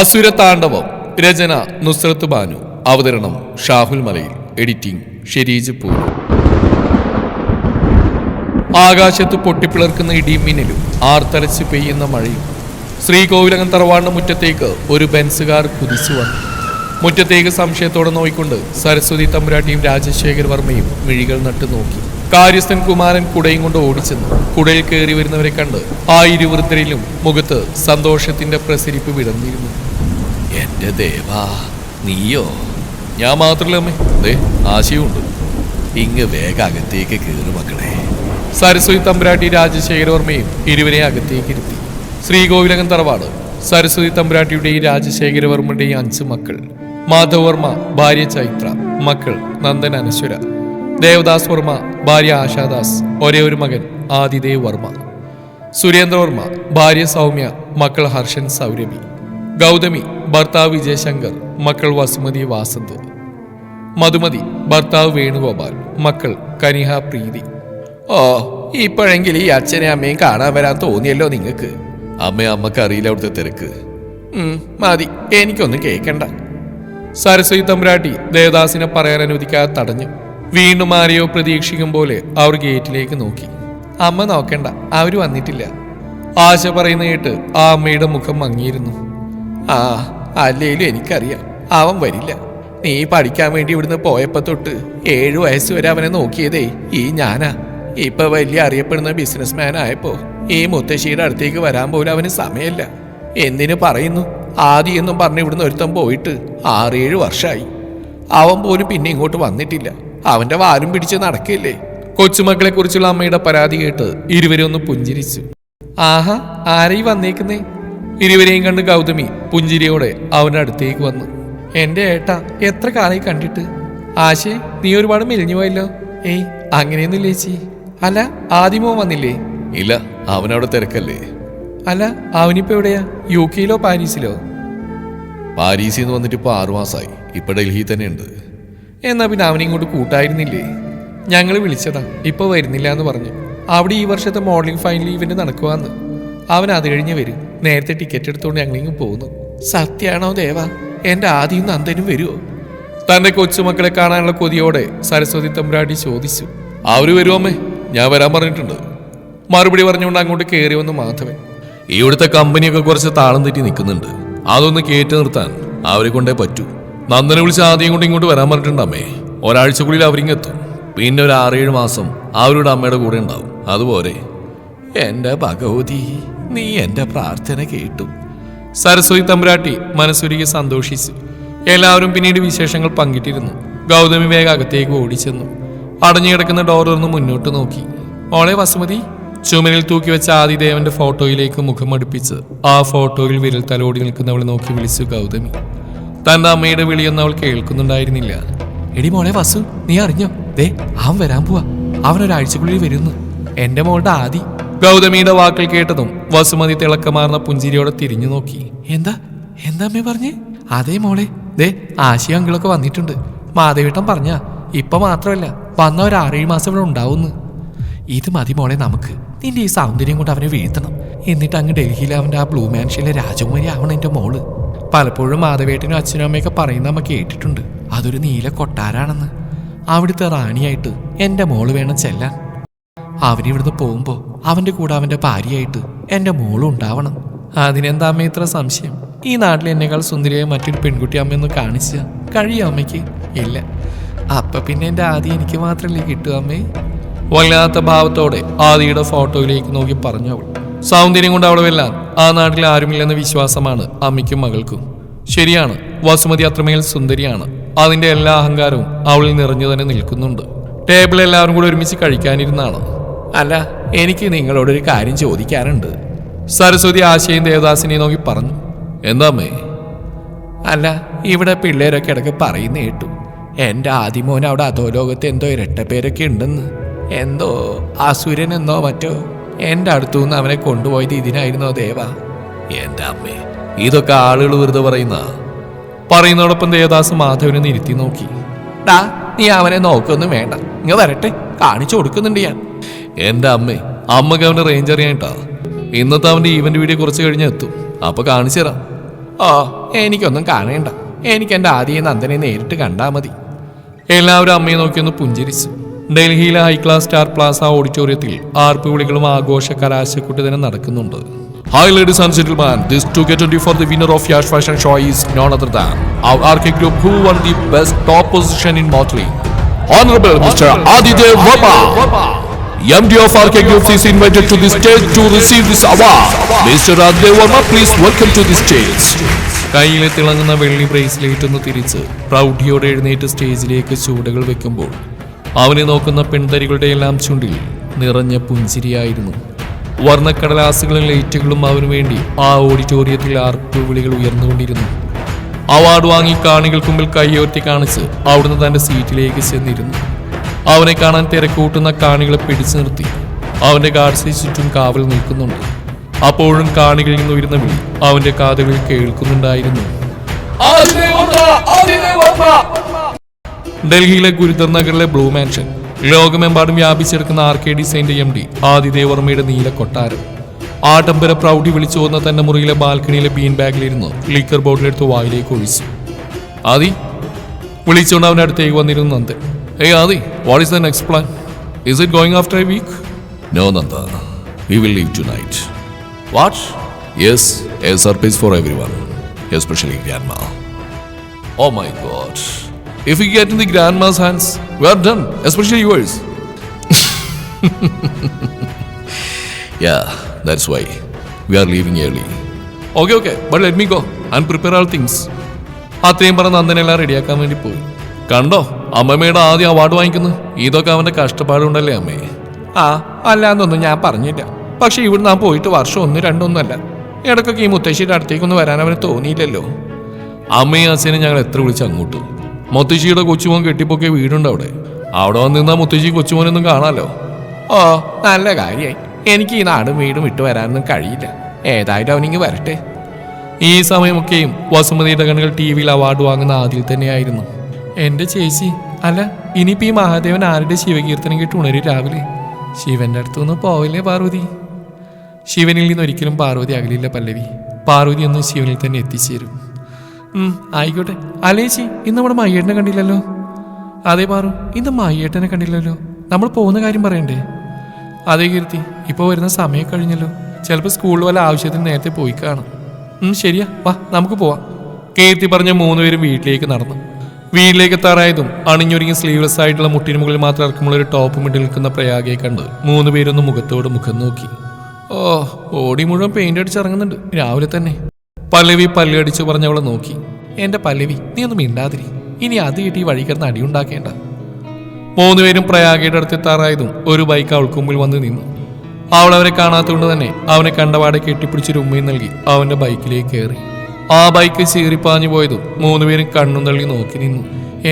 അസുരതാണ്ഡവം. രചന നുസ്രത്ത് ബാനു. അവതരണം ഷാഹുൽ മലയിൽ. എഡിറ്റിംഗ് ഷെരീജ് പൂ. ആകാശത്ത് പൊട്ടിപ്പിളർക്കുന്ന ഇടിയും മിന്നലും ആർത്തലച്ച് പെയ്യുന്ന മഴയും. ശ്രീകോവിലകം തറവാടിന്റെ മുറ്റത്തേക്ക് ഒരു ബെൻസുകാർ കുതിച്ചു വന്നു. മുറ്റത്തേക്ക് സംശയത്തോടെ നോയിക്കൊണ്ട് സരസ്വതി തമ്പുരാട്ടിയും രാജശേഖർ വർമ്മയും മിഴികൾ നട്ടു നോക്കി. കാര്യസ്ഥൻ കുമാരൻ കുടയും കൊണ്ട് ഓടിച്ചെന്നു. കുടയിൽ കയറി വരുന്നവരെ കണ്ട് ആ ഇരുവൃത്തരിലും മുഖത്ത് സന്തോഷത്തിന്റെ പ്രസരിപ്പ് വിടർന്നിരുന്നു. എന്റെ ദേവാ, നീയോ? ഞാൻ മാത്രമല്ല അമ്മേ, ദേ ആശയമുണ്ട്. ഇങ്ങ് വേഗം അകത്തേക്ക് കയറി മക്കളെ. സരസ്വതി തമ്പുരാട്ടി രാജശേഖരവർമ്മയും ഇരുവരെ അകത്തേക്ക് ഇരുത്തി. ശ്രീകോവിലകം തറവാട്. സരസ്വതി തമ്പുരാട്ടിയുടെയും രാജശേഖരവർമ്മയുടെയും 5 മക്കൾ. മാധവർമ്മ ഭാര്യ ചൈത്ര, മക്കൾ നന്ദൻ അനശ്വര. ദേവദാസ് വർമ്മ ഭാര്യ ആശാദാസ്, ഒരേ ഒരു മകൻ ആദിദേവ് വർമ്മ. സുരേന്ദ്രവർമ്മ ഭാര്യ സൗമ്യ, മക്കൾ ഹർഷൻ സൗരഭി. ഗൗതമി ഭർത്താവ് വിജയശങ്കർ, മക്കൾ വസുമതി വാസന്ത്. മധുമതി ഭർത്താവ് വേണുഗോപാൽ, മക്കൾ കനിഹ പ്രീതി. ഓ, ഇപ്പോഴെങ്കിലും ഈ അച്ഛനെ അമ്മയും കാണാൻ വരാൻ തോന്നിയല്ലോ നിങ്ങൾക്ക്. അമ്മക്ക് അറിയില്ല അവിടുത്തെ തിരക്ക്. മതി, എനിക്കൊന്നും കേൾക്കണ്ട. സരസ്വതി തമ്പുരാട്ടി ദേവദാസിനെ പറയാൻ അനുവദിക്കാതെ തടഞ്ഞു. വീണ്ടും ആരെയോ പ്രതീക്ഷിക്കും പോലെ അവർ ഗേറ്റിലേക്ക് നോക്കി. അമ്മ നോക്കണ്ട, അവര് വന്നിട്ടില്ല. ആശ പറയുന്ന കേട്ട് ആ അമ്മയുടെ മുഖം മങ്ങിയിരുന്നു. അല്ലേലും എനിക്കറിയാം അവൻ വരില്ല. നീ പഠിക്കാൻ വേണ്ടി ഇവിടുന്ന് പോയപ്പോ തൊട്ട് 7 വയസ്സ് വരെ അവനെ നോക്കിയതേ ഈ ഞാനാ. ഇപ്പൊ വലിയ അറിയപ്പെടുന്ന ബിസിനസ്മാൻ ആയപ്പോ ഈ മുത്തശ്ശിയുടെ അടുത്തേക്ക് വരാൻ പോലും അവന് സമയമില്ല. എന്തിനു പറയുന്നു, ആദ്യം എന്നും പറഞ്ഞ് ഇവിടുന്ന് ഒരുത്തം പോയിട്ട് 6-7 വർഷമായി. അവൻ പോലും പിന്നെ ഇങ്ങോട്ട് വന്നിട്ടില്ല. അവന്റെ വാലും പിടിച്ച് നടക്കില്ലേ. കൊച്ചുമക്കളെ കുറിച്ചുള്ള അമ്മയുടെ പരാതി കേട്ട് ഇരുവരും ഒന്ന് പുഞ്ചിരിച്ചു. ആഹാ, ആരെയും വന്നേക്കുന്നേ? ഇരുവരെയും കണ്ട് ഗൗതമി പുഞ്ചിരിയോടെ അവന്റെ അടുത്തേക്ക് വന്നു. എന്റെ ഏട്ടാ, എത്ര കാലമായി കണ്ടിട്ട്. ആശേ, നീ ഒരുപാട് മെലിഞ്ഞു പോയല്ലോ. ഏയ്, അങ്ങനെയൊന്നും ചേച്ചി. അല്ല, ആദ്യമോ വന്നില്ലേ? ഇല്ല, അവനവിടെ തിരക്കല്ലേ. അല്ല, അവനിപ്പോ എവിടെയാ? UK-ലോ പാരീസിലോ? പാരീസിൽ നിന്ന് വന്നിട്ട് ഇപ്പൊ 6 മാസമായി. ഇപ്പൊ ഡൽഹി തന്നെ ഉണ്ട്. എന്നാ പിന്നെ അവനിങ്ങോട്ട് കൂട്ടായിരുന്നില്ലേ? ഞങ്ങൾ വിളിച്ചതാ, ഇപ്പൊ വരുന്നില്ല എന്ന് പറഞ്ഞു. അവിടെ ഈ വർഷത്തെ മോഡലിംഗ് ഫൈനൽ ഇവന്റ് നടക്കുവാന്ന്. അവൻ അത് കഴിഞ്ഞ് വരും. നേരത്തെ ടിക്കറ്റ് എടുത്തുകൊണ്ട് ഞങ്ങളിങ്ങ് പോകുന്നു. സത്യാണോ ദേവാ? എന്റെ ആദ്യം നന്ദനും വരുമോ? തന്റെ കൊച്ചുമക്കളെ കാണാനുള്ള കൊതിയോടെ സരസ്വതി തമ്പുരാട്ടി ചോദിച്ചു. അവര് വരുമമ്മേ, ഞാൻ വരാൻ പറഞ്ഞിട്ടുണ്ട്. മറുപടി പറഞ്ഞുകൊണ്ട് അങ്ങോട്ട് കയറി വന്നു മാധവൻ. ഇവിടുത്തെ കമ്പനിയൊക്കെ കുറച്ച് താളം തെറ്റി നിൽക്കുന്നുണ്ട്. അതൊന്ന് കയറ്റി നിർത്താൻ അവരെ കൊണ്ടേ പറ്റൂ. നന്ദനെ വിളിച്ച് ആദ്യം കൊണ്ട് ഇങ്ങോട്ട് വരാൻ പറഞ്ഞിട്ടുണ്ട് അമ്മേ. ഒരാഴ്ചക്കുള്ളിൽ അവരിങ്ങെത്തും. പിന്നെ ഒരു 6-7 മാസം അവരുടെ അമ്മയുടെ കൂടെ ഉണ്ടാവും. അതുപോലെ. എന്റെ ഭഗവതി, നീ എന്റെ പ്രാർത്ഥന കേട്ടു. സരസ്വതി തമ്പുരാട്ടി മനസ്സുരുകി സന്തോഷിച്ചു. എല്ലാവരും പിന്നീട് വിശേഷങ്ങൾ പങ്കിട്ടിരുന്നു. ഗൗതമി വേഗം അകത്തേക്ക് ഓടിച്ചെന്നു. അടഞ്ഞുകിടക്കുന്ന ഡോർ തുറന്ന് മുന്നോട്ട് നോക്കി. മോളെ വസുമതി. ചുമരിൽ തൂക്കി വെച്ച ആദിദേവന്റെ ഫോട്ടോയിലേക്ക് മുഖം അടുപ്പിച്ച് ആ ഫോട്ടോയിൽ വിരൽ തലോടി നിൽക്കുന്നവളെ നോക്കി വിളിച്ചു ഗൗതമി. തന്റെ അമ്മയുടെ വിളിയൊന്നും അവൾ കേൾക്കുന്നുണ്ടായിരുന്നില്ല. എടി മോളെ വസു, നീ അറിഞ്ഞോ? ദേ, അവൻ വരാൻ പോവാ. അവനൊരാഴ്ചക്കുള്ളിൽ വരുന്നു. എന്റെ മോളുടെ ആദി. ഗൗതമിയുടെ വാക്കുകൾ കേട്ടതും വസുമതി തിളക്കമാർന്ന പുഞ്ചിരിയോടെ തിരിഞ്ഞു നോക്കി. എന്താ അമ്മേ പറഞ്ഞേ? അതേ മോളെ, ദേ ആശയ അങ്കിളൊക്കെ വന്നിട്ടുണ്ട്. മാധവേട്ടൻ പറഞ്ഞ ഇപ്പൊ മാത്രമല്ല, വന്ന ഒരു 6-7 മാസം ഇവിടെ ഉണ്ടാവുന്നു. ഇത് മതി മോളെ നമുക്ക്. നിന്റെ ഈ സൗന്ദര്യം കൊണ്ട് അവനെ വീഴ്ത്തണം. എന്നിട്ട് അങ്ങ് ഡൽഹിയിൽ അവന്റെ ആ ബ്ലൂ മാൻഷനിലെ രാജകുമാരി ആവണം എന്റെ മോള്. പലപ്പോഴും മാധവേട്ടനും അച്ഛനും അമ്മയൊക്കെ പറയുന്ന നമ്മ കേട്ടിട്ടുണ്ട്. അതൊരു നീല കൊട്ടാരാണെന്ന്. അവിടുത്തെ റാണിയായിട്ട് എന്റെ മോള് വേണം ചെല്ലാൻ. അവനിവിടുന്ന് പോകുമ്പോ അവന്റെ കൂടെ അവന്റെ ഭാര്യയായിട്ട് എന്റെ മോളും ഉണ്ടാവണം. അതിനെന്താ അമ്മ ഇത്ര സംശയം? ഈ നാട്ടിൽ എന്നെക്കാൾ സുന്ദരിയായ മറ്റൊരു പെൺകുട്ടി അമ്മയൊന്ന് കാണിച്ച കഴിയോ അമ്മയ്ക്ക്? ഇല്ല. അപ്പൊ പിന്നെ എന്റെ ആദ്യം എനിക്ക് മാത്രമല്ലേ കിട്ടുക അമ്മേ? വല്ലാത്ത ഭാവത്തോടെ ആദിയുടെ ഫോട്ടോയിലേക്ക് നോക്കി പറഞ്ഞു അവൾ. സൗന്ദര്യം കൊണ്ട് അവളെ വെല്ലാൻ ആ നാട്ടിൽ ആരുമില്ലെന്ന വിശ്വാസമാണ് അമ്മയ്ക്കും മകൾക്കും. ശരിയാണ്, വസുമതി അത്രമേൽ സുന്ദരിയാണ്. അതിന്റെ എല്ലാ അഹങ്കാരവും അവളിൽ നിറഞ്ഞു തന്നെ നിൽക്കുന്നുണ്ട്. ടേബിൾ എല്ലാവരും കൂടെ ഒരുമിച്ച് കഴിക്കാനിരുന്നാണ്. അല്ല, എനിക്ക് നിങ്ങളോടൊരു കാര്യം ചോദിക്കാനുണ്ട്. സരസ്വതി ആശയും ദേവദാസിനെ നോക്കി പറഞ്ഞു. എന്താ അമ്മേ? അല്ല, ഇവിടെ പിള്ളേരൊക്കെ ഇടയ്ക്ക് പറയുന്ന കേട്ടു എന്റെ ആദിമോൻ അവിടെ അധോലോകത്ത് എന്തോ ഇരട്ടപ്പേരൊക്കെ ഉണ്ടെന്ന്. എന്തോ അസുരൻ എന്നോ മറ്റോ. എന്റെ അടുത്തുനിന്ന് അവനെ കൊണ്ടുപോയത് ഇതിനായിരുന്നോ ദേവാ? എന്റെ അമ്മേ, ഇതൊക്കെ ആളുകൾ വെറുതെ പറയുന്നതോടൊപ്പം ദേവദാസ് മാധവനെ ഇരുത്തി നോക്കി. നീ അവനെ നോക്കൊന്നും വേണ്ട, ഇങ്ങ വരട്ടെ, കാണിച്ചു കൊടുക്കുന്നുണ്ട് ഞാൻ. എന്റെ അമ്മേ, അമ്മക്ക് അവന്റെ റേഞ്ച് അറിയാനിട്ടാ. ഇന്നത്തെ അവന്റെ ഈവന്റ് വീഡിയോ കുറച്ച് കഴിഞ്ഞ് എത്തും. അപ്പൊ കാണിച്ചു തരാം. ഓ എനിക്കൊന്നും കാണേണ്ട, എനിക്ക് എൻ്റെ ആദ്യ നന്ദനെ നേരിട്ട് കണ്ടാൽ മതി. എല്ലാവരും അമ്മയെ നോക്കിയൊന്ന് പുഞ്ചിരിച്ചു. ഡൽഹിയിലെ ഹൈ ക്ലാസ് സ്റ്റാർ പ്ലാസ ഓഡിറ്റോറിയത്തിൽ ആർപ്പ് വിളികളും ആഘോഷ കലാശക്കൂട്ട് തന്നെ നടക്കുന്നുണ്ട്. Hi ladies and gentlemen, this 2K20 for the winner of Yash Fashion Show is none other than our RK group who won the best top position in modeling. Honorable Mr. Aditya Verma, MD of RK Group is invited to the stage to receive this award. Mr. Aditya Verma, please welcome to the stage. കയ്യിലെ തിളങ്ങുന്ന വെള്ളി bracelet ഒന്ന് തിരിച്ച് പ്രൗഢിയോടെ എഴുന്നേറ്റ് സ്റ്റേജിലേക്ക് ചൂടുകൾ വെക്കുമ്പോൾ അവനെ നോക്കുന്ന പെൺതരികളുടെ എല്ലാം ചുണ്ടിൽ നിറഞ്ഞ പുഞ്ചിരിയായിരുന്നു. വർണ്ണക്കടലാസുകളും ലൈറ്റുകളും അവനു വേണ്ടി ആ ഓഡിറ്റോറിയത്തിൽ ആർപ്പ് വിളികൾ ഉയർന്നുകൊണ്ടിരുന്നു. അവാർഡ് വാങ്ങി കാണികൾക്ക് മുമ്പിൽ കൈയോർത്തി കാണിച്ച് അവിടുന്ന് തന്റെ സീറ്റിലേക്ക് ചെന്നിരുന്നു. അവനെ കാണാൻ തിരക്കൂട്ടുന്ന കാണികളെ പിടിച്ചു നിർത്തി അവന്റെ ഗാർഡ്സിന് ചുറ്റും കാവൽ നിൽക്കുന്നുണ്ട്. അപ്പോഴും കാണികളിൽ നിന്ന് ഉയരുന്ന വിളി അവന്റെ കാതുകളിൽ കേൾക്കുന്നുണ്ടായിരുന്നു. ഡൽഹിയിലെ ഗുരുദർ നഗറിലെ ബ്ലൂ മാൻഷൻ, ലോകമെമ്പാടും വ്യാപിച്ചെടുക്കുന്ന RK ഡിസൈൻ്റെ MD ആദിദേവ് വർമ്മയുടെ നീല കൊട്ടാരം. ആഡംബര പ്രൗഢി വിളിച്ചോന്ന തന്റെ മുറിയിലെ ബാൽക്കണിയിലെ ബീൻ ബാഗിലിരുന്ന് ലിക്കർ ബോട്ടിലെടുത്ത് വായിലേക്ക് ഒഴിച്ചു. ആദി വിളിച്ചുകൊണ്ട് അവൻ്റെ അടുത്തേക്ക് വന്നിരുന്നു Nandan. Hey Aadi, what is the next plan? Is it going after a week? No Nanda, we will leave tonight. What? Yes, a surprise for everyone, especially grandma. Oh my god, if we get in the grandma's hands, we are done, especially yours. Yeah, that's why we are leaving early. Okay, but let me go and prepare all things. അത്രയും പറഞ്ഞ് നന്ദനെല്ലാം റെഡിയാക്കാൻ വേണ്ടി പോയി. കണ്ടോ അമ്മമ്മയുടെ ആദ്യം award വാങ്ങിക്കുന്നു. ഇതൊക്കെ അവന്റെ കഷ്ടപ്പാടുണ്ടല്ലേ അമ്മേ? അല്ലാന്നൊന്നും ഞാൻ പറഞ്ഞില്ല. പക്ഷെ ഇവിടെ നാം പോയിട്ട് വർഷം 1-2 അല്ല. ഇടയ്ക്കൊക്കെ ഈ മുത്തശ്ശിയുടെ അടുത്തേക്കൊന്നും വരാൻ അവന് തോന്നിയില്ലല്ലോ. അമ്മയും അച്ഛനും ഞങ്ങൾ എത്ര വിളിച്ച് അങ്ങോട്ട്. മുത്തശ്ശിയുടെ കൊച്ചുമോൻ കെട്ടിപ്പൊക്കെ വീടുണ്ട് അവിടെ വന്ന് നിന്നാൽ മുത്തശ്ശി കൊച്ചുമോനൊന്നും കാണാലോ. ഓ നല്ല കാര്യമായി. എനിക്ക് ഈ നാടും വീടും വിട്ടു വരാനൊന്നും കഴിയില്ല. ഏതായാലും അവനിങ്ങ് വരട്ടെ. ഈ സമയമൊക്കെയും വസുമതിയുടെ കണ്ണുകൾ TV അവാർഡ് വാങ്ങുന്ന ആദ്യം തന്നെയായിരുന്നു. എൻ്റെ ചേച്ചി, അല്ല ഇനിയിപ്പോൾ ഈ മഹാദേവൻ ആരുടെ ശിവകീർത്തനം കേട്ട് ഉണരും രാവിലെ? ശിവന്റെ അടുത്തൊന്നും പോവില്ലേ പാർവതി? ശിവനിൽ നിന്ന് ഒരിക്കലും പാർവതി അകലില്ല പല്ലവി. പാർവതി ഒന്നും ശിവനിൽ തന്നെ എത്തിച്ചേരും. ആയിക്കോട്ടെ. അലേച്ചി, ഇന്ന് നമ്മുടെ മയ്യേട്ടനെ കണ്ടില്ലല്ലോ. അതേ പാറു, ഇന്ന് മയ്യേട്ടനെ കണ്ടില്ലല്ലോ. നമ്മൾ പോകുന്ന കാര്യം പറയണ്ടേ? അതേ കീർത്തി, ഇപ്പോൾ വരുന്ന സമയം കഴിഞ്ഞല്ലോ. ചിലപ്പോൾ സ്കൂളിൽ വല്ല ആവശ്യത്തിന് നേരത്തെ പോയി കാണും. ശരിയാ, വാ നമുക്ക് പോവാം. കീർത്തി പറഞ്ഞ 3 പേരും വീട്ടിലേക്ക് നടന്നു. വീട്ടിലേക്ക് എത്താറായതും അണിഞ്ഞൊരുങ്ങി സ്ലീവ്ലെസ് ആയിട്ടുള്ള മുട്ടിന് മുകളിൽ മാത്രം ഇറക്കുമ്പോൾ ഒരു ടോപ്പ് മിട്ടിൽ നിൽക്കുന്ന പ്രയാഗയെ കണ്ട് 3 പേരൊന്ന് മുഖത്തോട് മുഖം നോക്കി. ഓ, ബോഡി മുഴുവൻ പെയിന്റ് അടിച്ചിറങ്ങുന്നുണ്ട് രാവിലെ തന്നെ. പല്ലവി പല്ലടിച്ചു പറഞ്ഞവളെ നോക്കി. എന്റെ പല്ലവി, നീ ഒന്നും മിണ്ടാതിരി. ഇനി അത് കിട്ടി വഴി കിടന്ന് അടിയുണ്ടാക്കേണ്ട. 3 പേരും പ്രയാഗയുടെ അടുത്തെത്താറായതും ഒരു ബൈക്ക് അവൾക്ക് മുമ്പിൽ വന്ന് നിന്നു. അവൾ അവരെ കാണാത്തതുകൊണ്ട് തന്നെ അവനെ കണ്ടപാടെ കെട്ടിപ്പിടിച്ചൊരു ഉമ്മയും നൽകി അവന്റെ ബൈക്കിലേക്ക് കയറി. ആ ബൈക്ക് ചീറിപ്പാഞ്ഞു പോയതും 3 പേരും കണ്ണും തള്ളി നോക്കി നിന്നു.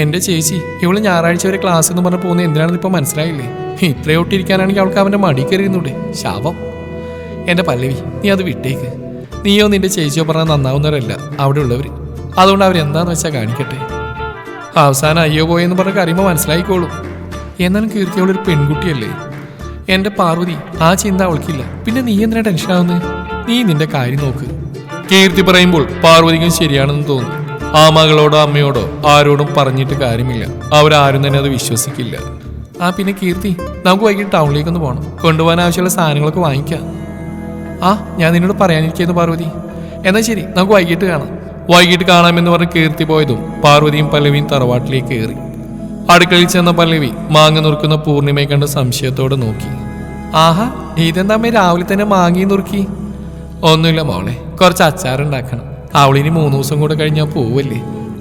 എന്റെ ചേച്ചി, ഇവള് ഞായറാഴ്ച വരെ ക്ലാസ് എന്ന് പറഞ്ഞ് പോകുന്നത് എന്തിനാണെന്ന് ഇപ്പൊ മനസ്സിലായില്ലേ? ഇത്രയൊട്ടിരിക്കാനാണെങ്കിൽ അവൾക്ക് അവന്റെ മടി കയറിയിരുന്നൂടെ? ശാപം. എന്റെ പല്ലവി, നീ അത് വിട്ടേക്ക്. നീയോ നിന്റെ ചേച്ചിയോ പറഞ്ഞാൽ നന്നാവുന്നവരല്ല അവിടെ ഉള്ളവര്. അതുകൊണ്ട് അവരെന്താന്ന് വെച്ചാൽ കാണിക്കട്ടെ. അവസാനം അയ്യോ പോയെന്ന് പറഞ്ഞ കാര്യമോ മനസ്സിലായിക്കോളും. എന്നാലും കീർത്തി അവളൊരു പെൺകുട്ടിയല്ലേ? എന്റെ പാർവതി, ആ ചിന്ത അവൾക്കില്ല. പിന്നെ നീ എന്തിനാ ടെൻഷനാവുന്നത്? നീ നിന്റെ കാര്യം നോക്ക്. കീർത്തി പറയുമ്പോൾ പാർവതിക്കും ശരിയാണെന്ന് തോന്നുന്നു. ആ മകളോടോ അമ്മയോടോ ആരോടും പറഞ്ഞിട്ട് കാര്യമില്ല. അവരാരും തന്നെ അത് വിശ്വസിക്കില്ല. പിന്നെ കീർത്തി, നമുക്ക് വൈകിട്ട് ടൗണിലേക്കൊന്ന് പോകണം. കൊണ്ടുപോകാൻ ആവശ്യമുള്ള സാധനങ്ങളൊക്കെ വാങ്ങിക്കാം. ഞാൻ നിന്നോട് പറയാനിരിക്കുന്നു പാർവതി. എന്നാൽ ശരി, നമുക്ക് വൈകിട്ട് കാണാം. വൈകിട്ട് കാണാമെന്ന് പറഞ്ഞ് കീർത്തി പോയതും പാർവതിയും പല്ലവിയും തറവാട്ടിലേക്ക് കയറി. അടുക്കളയിൽ ചെന്ന പല്ലവി മാങ്ങ നുറുക്കുന്ന പൂർണിമയെ കണ്ട് സംശയത്തോടെ നോക്കി. ആഹാ, ഇതെന്താമ്മേ രാവിലെ തന്നെ മാങ്ങയും നുറുക്കി? ഒന്നുമില്ല മോളെ, കുറച്ച് അച്ചാറുണ്ടാക്കണം. അവളിനി 3 ദിവസം കൂടെ കഴിഞ്ഞാൽ പോവല്ലേ,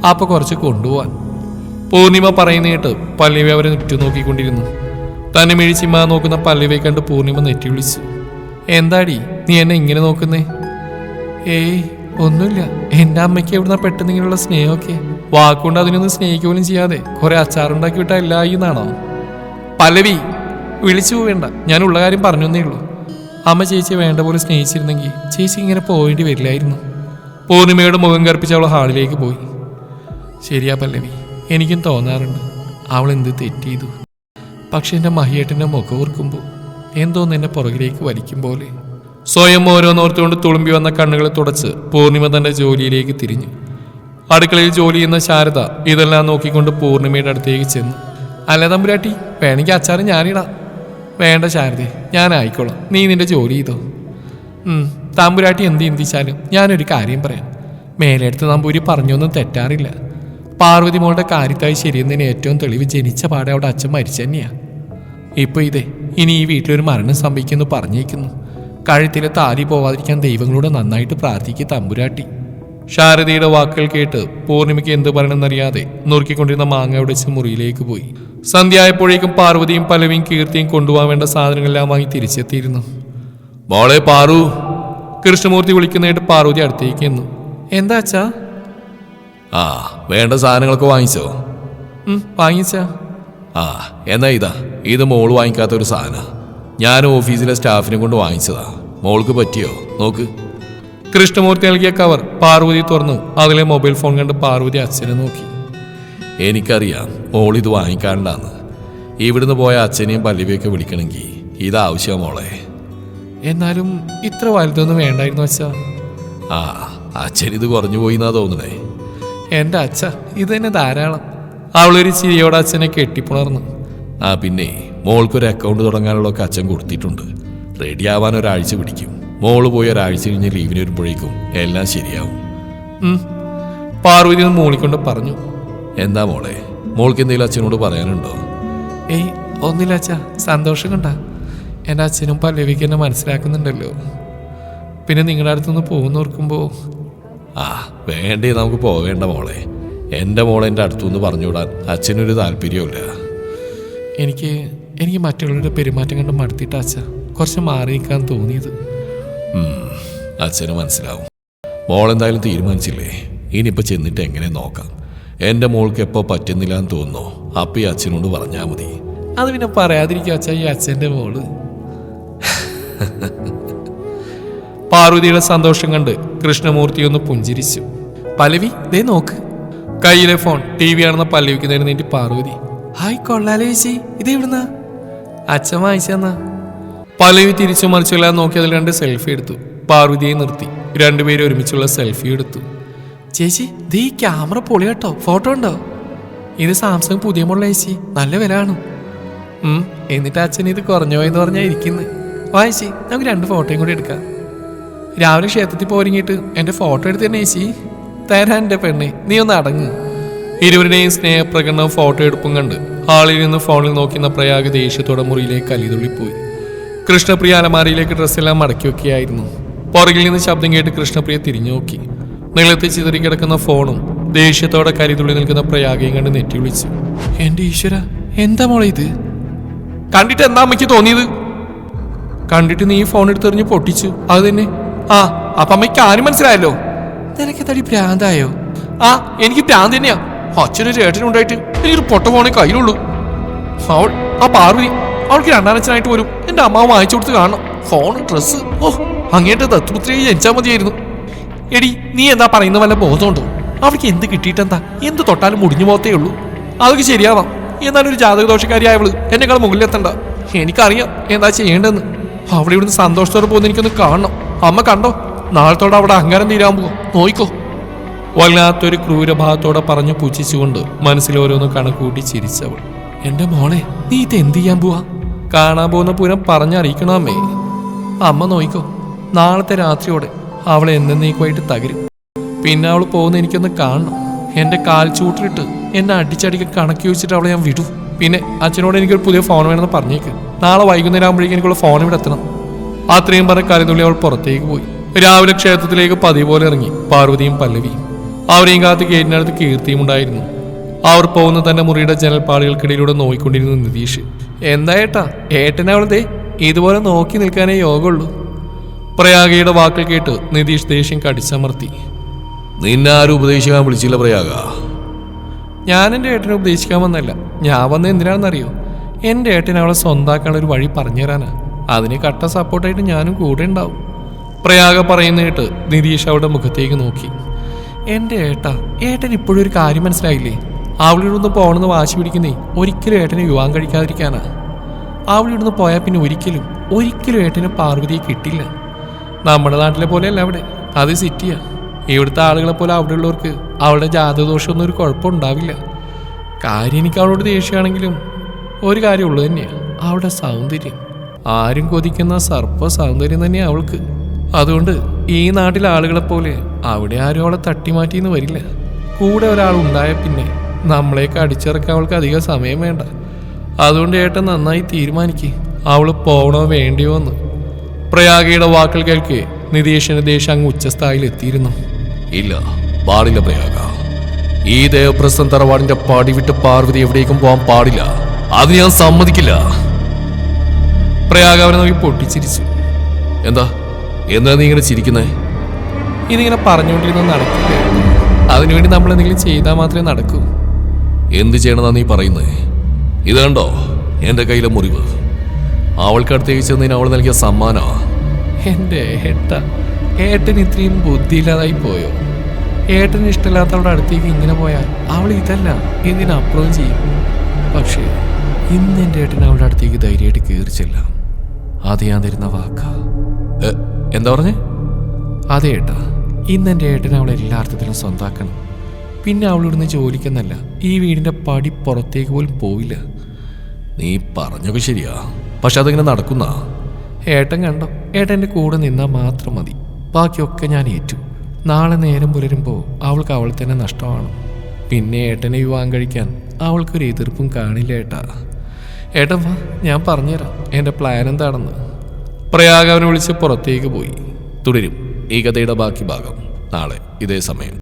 അപ്പൊ കുറച്ച് കൊണ്ടുപോവാൻ. പൂർണിമ പറയുന്ന കേട്ട് പല്ലവി അവരെ ഉറ്റുനോക്കിക്കൊണ്ടിരുന്നു. തന്നെ മിഴിച്ചിമ്മ നോക്കുന്ന പല്ലവിയെ കണ്ട് പൂർണിമ നെറ്റി വിളിച്ചു. എന്താടി നീ എന്നെ ഇങ്ങനെ നോക്കുന്നേ? ഏയ് ഒന്നുമില്ല. എൻ്റെ അമ്മയ്ക്ക് എവിടുന്ന പെട്ടെന്ന് ഇങ്ങനെയുള്ള സ്നേഹമൊക്കെ? വാക്കുകൊണ്ട് അതിനൊന്നും സ്നേഹിക്കുക പോലും ചെയ്യാതെ കുറെ അച്ചാറുണ്ടാക്കി വിട്ടാൽ എല്ലായി എന്നാണോ? പല്ലവി, വിളിച്ചു പോവേണ്ട. ഞാൻ ഉള്ള കാര്യം പറഞ്ഞേ ഉള്ളൂ. അമ്മ ചേച്ചിയെ വേണ്ട പോലെ സ്നേഹിച്ചിരുന്നെങ്കിൽ ചേച്ചി ഇങ്ങനെ പോവേണ്ടി വരില്ലായിരുന്നു. പൂർണിമയുടെ മുഖം കറുപ്പിച്ച് അവൾ ഹാളിലേക്ക് പോയി. ശരിയാ പല്ലവി, എനിക്കും തോന്നാറുണ്ട് അവൾ എന്ത് തെറ്റ് ചെയ്തു. പക്ഷെ എൻ്റെ മഹിയേട്ടൻ്റെ മുഖം ഓർക്കുമ്പോൾ എന്തോന്ന് എന്നെ പുറകിലേക്ക് വലിക്കും പോലെ. സ്വയം ഓരോന്നോർത്തുകൊണ്ട് തുളുമ്പി വന്ന കണ്ണുകളെ തുടച്ച് പൂർണിമ തന്റെ ജോലിയിലേക്ക് തിരിഞ്ഞു. അടുക്കളയിൽ ജോലി ചെയ്യുന്ന ശാരദ ഇതെല്ലാം നോക്കിക്കൊണ്ട് പൂർണിമയുടെ അടുത്തേക്ക് ചെന്നു. അല്ല തമ്പുരാട്ടി, വേണമെങ്കിൽ അച്ചാറ് ഞാനിടാം. വേണ്ട ശാരദേ, ഞാനായിക്കോളാം, നീ നിന്റെ ജോലി ചെയ്തോ. തമ്പുരാട്ടി എന്ത് ചിന്തിച്ചാലും ഞാനൊരു കാര്യം പറയാം. മേലെടുത്ത് നമ്പൂരി പറഞ്ഞൊന്നും തെറ്റാറില്ല. പാർവതി മോളുടെ കാര്യത്തായി ശരിയെന്നതിന് ഏറ്റവും തെളിവ് ജനിച്ച പാടെ അവിടെ അച്ഛൻ മരിച്ചു തന്നെയാ. ഇപ്പൊ ഇതേ ഇനി ഈ വീട്ടിലൊരു മരണം സംഭവിക്കുന്നു പറഞ്ഞേക്കുന്നു. കഴുത്തിലെ താലി പോവാതിരിക്കാൻ ദൈവങ്ങളോട് നന്നായിട്ട് പ്രാർത്ഥിക്കുക തമ്പുരാട്ടി. ശാരദയുടെ വാക്കുകൾ കേട്ട് പൂർണിമയ്ക്ക് എന്ത് പറയണമെന്നറിയാതെ നുറുക്കിക്കൊണ്ടിരുന്ന മാങ്ങ ഉടച്ച് മുറിയിലേക്ക് പോയി. സന്ധ്യയായപ്പോഴേക്കും പാർവതിയും പല്ലവിയും കീർത്തിയും കൊണ്ടുപോകാൻ വേണ്ട സാധനങ്ങളെല്ലാം വാങ്ങി തിരിച്ചെത്തിയിരുന്നു. മോളെ പാറു, കൃഷ്ണമൂർത്തി വിളിക്കുന്നതായിട്ട് പാർവതി അടുത്തേക്ക് എന്നു. എന്താ അച്ഛാ? ആ, വേണ്ട സാധനങ്ങളൊക്കെ വാങ്ങിച്ചോ? വാങ്ങിച്ചാ. ആ, എന്നാ ഇത് മോള് വാങ്ങിക്കാത്ത ഒരു സാധന. ഞാൻ ഓഫീസിലെ സ്റ്റാഫിനെ കൊണ്ട് വാങ്ങിച്ചതാ. മോൾക്ക് പറ്റിയോ നോക്ക്. കൃഷ്ണമൂർത്തി നൽകിയ കവർ പാർവതി തുറന്നു. അതിലെ മൊബൈൽ ഫോൺ കണ്ട് പാർവതി അച്ഛനെ നോക്കി. എനിക്കറിയാം മോളിത് വാങ്ങിക്കാണ്ടാന്ന്. ഇവിടുന്ന് പോയ അച്ഛനെയും പല്ലവിയൊക്കെ വിളിക്കണമെങ്കിൽ ഇതാവശ്യമാ മോളെ. എന്നാലും ഇത്ര വലുതൊന്നും വേണ്ടായിരുന്നു അച്ഛാ. ആ, അച്ഛനിത് കുറഞ്ഞു പോയി എന്നാ തോന്നണേ. എൻ്റെ അച്ഛ, ഇത് തന്നെ ധാരാളം. അവളൊരു ചിരിയോടെ അച്ഛനെ കെട്ടിപ്പുണർന്നു. ആ, പിന്നെ മോൾക്കൊരു അക്കൗണ്ട് തുടങ്ങാനുള്ളതൊക്കെ അച്ഛൻ കൊടുത്തിട്ടുണ്ട്. റെഡിയാവാൻ ഒരാഴ്ച പിടിക്കും. മോള് പോയി ഒരാഴ്ച കഴിഞ്ഞ് ലീവിന് വരുമ്പോഴേക്കും എല്ലാം ശരിയാവും. പാർവതി മൂളിക്കൊണ്ട് പറഞ്ഞു. എന്താ മോളെ, മോൾക്ക് എന്തെങ്കിലും അച്ഛനോട് പറയാനുണ്ടോ? ഏയ് ഒന്നില്ല അച്ഛാ, സന്തോഷം കണ്ടാ. എൻ്റെ അച്ഛനും പല്ലവിക്ക് എന്നെ മനസ്സിലാക്കുന്നുണ്ടല്ലോ. പിന്നെ നിങ്ങളുടെ അടുത്തുനിന്ന് പോകുന്നോർക്കുമ്പോൾ ആ, വേണ്ടേ, നമുക്ക് പോവേണ്ട മോളെ. എൻ്റെ മോളെ എൻ്റെ അടുത്തുനിന്ന് പറഞ്ഞുവിടാൻ അച്ഛനൊരു താല്പര്യമില്ല. എനിക്ക് മറ്റുള്ളവരുടെ പെരുമാറ്റം കണ്ട് മടുത്തിട്ട് അച്ഛാ കുറച്ച് മാറി നിൽക്കാൻ തോന്നിയത്. അച്ഛന് മനസ്സിലാവും. മോളെന്തായാലും തീരുമാനിച്ചില്ലേ, ഇനിയിപ്പോൾ ചെന്നിട്ട് എങ്ങനെ നോക്കാം. എൻ്റെ മോൾക്ക് എപ്പോൾ പറ്റുന്നില്ല എന്ന് തോന്നുന്നോ അപ്പം ഈ അച്ഛനോട് പറഞ്ഞാൽ മതി. അത് പിന്നെ പറയാതിരിക്കും അച്ഛാ, ഈ അച്ഛൻ്റെ മോള്. പാർവതിയുടെ സന്തോഷം കണ്ട് കൃഷ്ണമൂർത്തി ഒന്ന് പുഞ്ചിരിച്ചു. പല്ലവി ദേ നോക്ക്. കയ്യിലെ ഫോൺ ടി വി ആണെന്ന പല്ലവിക്ക് നേരെ നീട്ടി പാർവതി. ഹായ്, കൊള്ളാലോ ചേച്ചി, ഇത് എവിടുന്നാ? അച്ഛൻ വായിച്ചെന്നാ. പല്ലവി തിരിച്ചു മറിച്ചെല്ലാം നോക്കി അതിൽ 2 സെൽഫി എടുത്തു. പാർവതിയെ നിർത്തി. രണ്ടുപേരും ഒരുമിച്ചുള്ള സെൽഫി എടുത്തു. ചേച്ചി ദേ ഈ ക്യാമറ പൊളി കേട്ടോ, ഫോട്ടോ ഉണ്ടോ? ഇത് സാംസങ് പുതിയ മോഡൽ ചേച്ചി, നല്ല വില ആണ്. എന്നിട്ട് അച്ഛൻ ഇത് കുറഞ്ഞോ എന്ന് പറഞ്ഞാൽ ഇരിക്കുന്നത്. വായിച്ചി, നമുക്ക് 2 ഫോട്ടോയും കൂടി എടുക്കാം. രാവിലെ ക്ഷേത്രത്തിൽ പോരിങ്ങിട്ട് എൻ്റെ ഫോട്ടോ എടുത്ത് തന്നെ ചേച്ചി. തരാൻ എൻ്റെ പെണ്ണെ, നീ ഒന്ന് അടങ്ങ്. ഇരുവരുടെയും സ്നേഹപ്രകടനവും ഫോട്ടോ എടുപ്പും കണ്ട് ഹാളിൽ നിന്ന് ഫോണിൽ നോക്കുന്ന പ്രയാഗ് ദേഷ്യത്തോടെ മുറിയിലേക്ക് കലിതുള്ളിപ്പോയി. കൃഷ്ണപ്രിയ അലമാരിയിലേക്ക് ഡ്രസ്സെല്ലാം മടക്കി വെക്കുകയായിരുന്നു. പുറകിൽ നിന്ന് ശബ്ദം കേട്ട് കൃഷ്ണപ്രിയ തിരിഞ്ഞു നോക്കി. നീളത്തിൽ ചിതറിക്കിടക്കുന്ന ഫോണും ദേഷ്യത്തോടെ കരിതുള്ളി നിൽക്കുന്ന പ്രയാഗയും കണ്ട് നെറ്റി വിളിച്ചു. എൻ്റെ ഈശ്വര, എന്താ മോളെ ഇത്? കണ്ടിട്ട് എന്താ അമ്മയ്ക്ക് തോന്നിയത്? കണ്ടിട്ട് നീ ഫോൺ എടുത്തെറിഞ്ഞ് പൊട്ടിച്ചു, അത് തന്നെ. ആ, അപ്പൊ അമ്മയ്ക്ക് ആരും മനസ്സിലായല്ലോ. നിനക്ക് തടി ഭ്രാന്തായോ? ആ, എനിക്ക് ഭ്രാന്ത് തന്നെയാ. അച്ഛനൊരു ഏട്ടനുണ്ടായിട്ട് എനിക്കൊരു പൊട്ട ഫോണേ കയ്യിലുള്ളൂ. അവൾ ആ പാർവതി, അവൾക്ക് 2ാം അച്ഛനായിട്ട് പോലും എൻ്റെ അമ്മാവ് വാങ്ങിച്ചു കൊടുത്ത് കാണണം. ഫോൺ, ഡ്രസ്സ്, ഓ അങ്ങേറ്റ ദത്തുപുത്രിയായി ജനിച്ചാൽ മതിയായിരുന്നു. എടി, നീ എന്താ പറയുന്ന വല്ല ബോധമുണ്ടോ? അവൾക്ക് എന്ത് കിട്ടിയിട്ടെന്താ? എന്ത് തൊട്ടാലും മുടിഞ്ഞു പോകത്തേ ഉള്ളൂ. അതൊക്കെ ശരിയാവാം. എന്നാലും ഒരു ജാതകദോഷക്കാരിയായവള് എന്നെക്കാൾ മുകളിലെത്തണ്ട. എനിക്കറിയാം എന്താ ചെയ്യേണ്ടതെന്ന്. അവിടെ ഇവിടുന്ന് സന്തോഷത്തോടെ പോകുന്ന എനിക്കൊന്ന് കാണണം. അമ്മ കണ്ടോ, നാളത്തോടെ അവിടെ അഹങ്കാരം തീരാൻ പോവാ, നോയിക്കോ. വല്ലാത്തൊരു ക്രൂരഭാവത്തോടെ പറഞ്ഞു പുച്ഛിച്ചുകൊണ്ട് മനസ്സിൽ ഓരോന്ന് കണക്കൂട്ടി ചിരിച്ചവൾ. എൻ്റെ മോളെ, നീ ഇത് എന്ത് ചെയ്യാൻ പോവാ? കാണാൻ പോകുന്ന പൂരം പറഞ്ഞറിയിക്കണോ അമ്മേ? അമ്മ നോയിക്കോ, നാളത്തെ രാത്രിയോടെ അവളെ എന്നേക്കുമായിട്ട് തകരും. പിന്നെ അവൾ പോകുന്ന എനിക്കൊന്ന് കാണണം. എൻ്റെ കാൽ ചൂട്ടിലിട്ട് എന്നെ അടിച്ചടിക്ക് കണക്കി വെച്ചിട്ട് അവളെ ഞാൻ വിടും. പിന്നെ അച്ഛനോട് എനിക്കൊരു പുതിയ ഫോൺ വേണമെന്ന് പറഞ്ഞേക്ക്. നാളെ വൈകുന്നേരം ആകുമ്പോഴേക്കും എനിക്കുള്ള ഫോൺ ഇവിടെ എത്തണം. അത്രയും പറഞ്ഞ് കരുതുള്ളി അവൾ പുറത്തേക്ക് പോയി. രാവിലെ ക്ഷേത്രത്തിലേക്ക് പതിവ് പോലെ ഇറങ്ങി പാർവതിയും പല്ലവിയും. അവരെയും കാത്ത് ഗേറ്റിനടുത്ത് കീർത്തിയും ഉണ്ടായിരുന്നു. അവർ പോകുന്ന തന്റെ മുറിയുടെ ജനൽപ്പാളികൾക്കിടയിലൂടെ നോയിക്കൊണ്ടിരുന്ന നിതീഷ്. എന്താ ഏട്ടാ, ഏട്ടനെ അവളതേ ഇതുപോലെ നോക്കി നിൽക്കാനേ യോഗമുള്ളൂ. പ്രയാഗയുടെ വാക്കുകൾ കേട്ട് നിതീഷ് ദേഷ്യം കടിച്ചമർത്തി. നിന്നെ ആരും ഉപദേശിക്കാൻ വിളിച്ചില്ല പ്രയാഗ. ഞാൻ എൻ്റെ ഏട്ടനെ ഉപദേശിക്കാൻ വന്നല്ല. ഞാൻ വന്നത് എന്തിനാണെന്നറിയോ? എൻ്റെ ഏട്ടൻ അവളെ സ്വന്താക്കാനുള്ള ഒരു വഴി പറഞ്ഞു തരാനാ. അതിന് കട്ട സപ്പോർട്ടായിട്ട് ഞാനും കൂടെ ഉണ്ടാവും. പ്രയാഗ പറയുന്ന കേട്ട് നിതീഷ് അവളുടെ മുഖത്തേക്ക് നോക്കി. എൻ്റെ ഏട്ടൻ ഇപ്പോഴും ഒരു കാര്യം മനസ്സിലായില്ലേ? അവളിവിടുന്ന് പോകണമെന്ന് വാശി പിടിക്കുന്നേ ഒരിക്കലും ഏട്ടനെ വിവാഹം കഴിക്കാതിരിക്കാനാ. അവളിവിടുന്ന് പോയാൽ പിന്നെ ഒരിക്കലും ഏട്ടന് പാർവതിയെ കിട്ടില്ല. നമ്മുടെ നാട്ടിലെ പോലെയല്ല അവിടെ, അത് സിറ്റിയാ. ഇവിടുത്തെ ആളുകളെ പോലെ അവിടെയുള്ളവർക്ക് അവളുടെ ജാതകദോഷമൊന്നും ഒരു കുഴപ്പമുണ്ടാവില്ല. കാര്യം എനിക്ക് അവളോട് ദേഷ്യമാണെങ്കിലും ഒരു കാര്യമുള്ളൂ തന്നെയാണ്, അവളുടെ സൗന്ദര്യം. ആരും കൊതിക്കുന്ന സർപ്പ സൗന്ദര്യം തന്നെയാണ് അവൾക്ക്. അതുകൊണ്ട് ഈ നാട്ടിലെ ആളുകളെ പോലെ അവിടെ ആരും അവളെ തട്ടിമാറ്റിന്ന് വരില്ല. കൂടെ ഒരാളുണ്ടായ പിന്നെ നമ്മളെയൊക്കെ അടിച്ചിറക്കാൻ അവൾക്ക് അധികം സമയം വേണ്ട. അതുകൊണ്ട് ഏട്ടൻ നന്നായി തീരുമാനിക്കുക അവൾ പോകണോ വേണ്ടിയോ എന്ന്. പ്രയാഗയുടെ വാക്കുകൾ കേൾക്കെ നിതീഷിന്റെ ദേഷ്യം അങ്ങ് ഉച്ചസ്ഥായിൽ എത്തിയിരുന്നു. ഇല്ല, പാടില്ല പ്രയാഗ. ഈ ദേവപ്രസ്ഥം തറവാടിന്റെ പാടി വിട്ട് പാർവതി എവിടേക്കും പോകാൻ പാടില്ല. അത് ഞാൻ സമ്മതിക്കില്ല. പ്രയാഗ അവനെ നോക്കി പൊട്ടിച്ചിരിച്ചു. എന്താ നീ ഇങ്ങനെ ചിരിക്കുന്നേ? ഇതിങ്ങനെ പറഞ്ഞുകൊണ്ടിരുന്ന നടക്കില്ല. അതിനുവേണ്ടി നമ്മൾ എന്തെങ്കിലും ചെയ്താൽ മാത്രമേ നടക്കൂ. എന്ത് ചെയ്യണമെന്നാ നീ പറയുന്നേ? ഇത് കണ്ടോ എന്റെ കയ്യിലെ മുറിവ്? അവൾക്കടുത്തേക്ക് ചെന്നതിന് അവൾ നൽകിയ സമ്മാനാ. എൻ്റെ ഏട്ടൻ ഇത്രയും ബുദ്ധിയില്ലാതായി പോയോ? ഏട്ടന് ഇഷ്ടമില്ലാത്തവളുടെ അടുത്തേക്ക് ഇങ്ങനെ പോയാൽ അവൾ ഇതല്ല ഇതിനപ്പുറം ചെയ്യും. പക്ഷേ ഇന്ന് എൻ്റെ ഏട്ടൻ അവളുടെ അടുത്തേക്ക് ധൈര്യമായിട്ട് കയറിച്ചില്ല. അത് ഞാൻ തരുന്ന വാക്കാ. എന്താ പറഞ്ഞേ? അതെ ഏട്ടാ, ഇന്ന് എൻ്റെ ഏട്ടൻ അവളെ എല്ലാ അർത്ഥത്തിലും സ്വന്താക്കണം. പിന്നെ അവളിവിടുന്ന് ജോലിക്കെന്നല്ല, ഈ വീടിൻ്റെ പടി പുറത്തേക്ക് പോലും പോവില്ല. നീ പറഞ്ഞൊക്കെ ശരിയാ, പക്ഷെ അതെങ്ങനെ നടക്കുന്ന? ഏട്ടൻ കണ്ടോ, ഏട്ടൻ്റെ കൂടെ നിന്നാൽ മാത്രം മതി. ബാക്കിയൊക്കെ ഞാൻ ഏറ്റു. നാളെ നേരം പുലരുമ്പോൾ അവൾക്ക് അവൾ തന്നെ നഷ്ടമാണ്. പിന്നെ ഏട്ടനെ വിവാഹം കഴിക്കാൻ അവൾക്കൊരു എതിർപ്പും കാണില്ല ഏട്ടാ. ഏട്ടൻ വാ, ഞാൻ പറഞ്ഞുതരാം എൻ്റെ പ്ലാൻ എന്താണെന്ന്. പ്രയാഗ അവനെ വിളിച്ച് പുറത്തേക്ക് പോയി. തുടരും ഈ കഥയുടെ ബാക്കി ഭാഗം നാളെ ഇതേ സമയം.